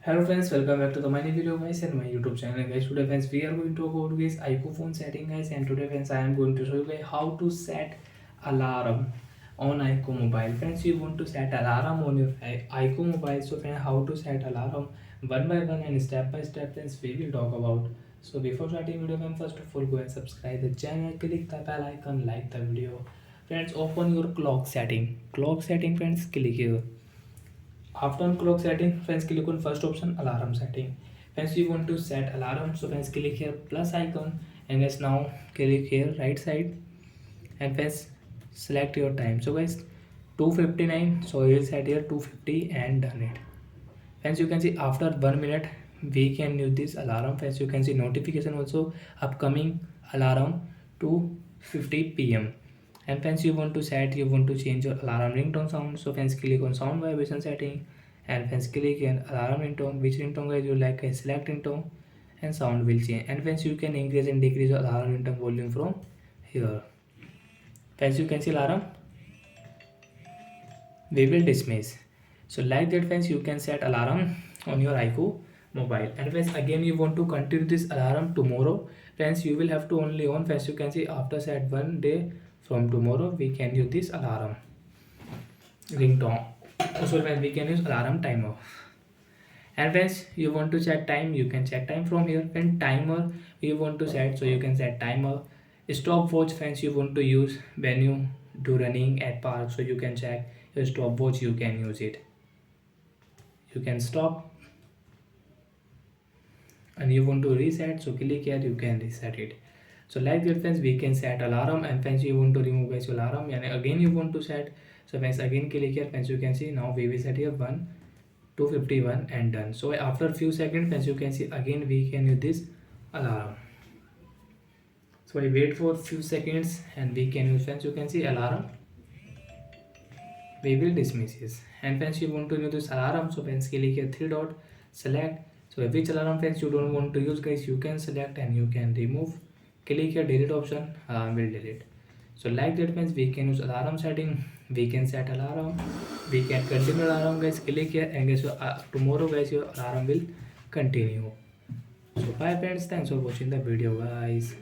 Hello friends, welcome back to the my new video guys and my YouTube channel guys. Today friends we are going to go over guys iqoo phone setting guys, and today friends I am going to show you guys how to set alarm on iqoo mobile. Friends, you want to set alarm on your iqoo mobile. So friends, how to set alarm one by one and step by step friends we will talk about. So before starting video friends, first of all go and subscribe the channel, click the bell icon, like the video. Friends, open your clock setting friends, click here. After on clock setting, friends, click on first option alarm setting. Friends, you want to set alarm, so friends click here plus icon, and guys now click here right side, and friends select your time. So guys 2:59, so you will set here 2:50 and done it. Friends, you can see after 1 minute we can use this alarm. Friends, you can see notification also upcoming alarm 2:50 p.m. And friends, you want to change your alarm ringtone sound. So friends, click on sound vibration setting, and friends click on alarm ringtone. Which ringtone guys you like, I select ringtone, and sound will change. And friends, you can increase and decrease your alarm ringtone volume from here. Friends, you can see alarm we will dismiss. So like that friends, you can set alarm on your iqoo mobile. And friends, again you want to continue this alarm tomorrow. Friends, you will have to only on. Friends, you can see after set 1 day from tomorrow we can use this alarm ringtone. So friends, we can use alarm timer. And friends, you want to set time, you can set time from here. And timer you want to set, so you can set timer. Stopwatch friends, you want to use when you do running at park, so you can check your stopwatch, you can use it. You can stop. And you want to reset, so click here, you can reset it. So like that friends, we can set alarm. And friends, you want to remove guys your alarm, and again you want to set. So friends, again click here. Friends, you can see now we will set here 2:51 and done. So after few seconds friends, you can see again we can use this alarm. So I wait for few seconds and we can use. Friends, you can see alarm we will dismiss this. And friends, you want to use this alarm, so friends click here 3 dot, select. So which alarm friends you don't want to use guys, you can select and you can remove. Click here delete option, alarm will delete. So like that friends, we can use alarm setting, we can set alarm, we can continue alarm guys. Click here and guys tomorrow guys your alarm will continue. So bye friends, thanks for watching the video guys.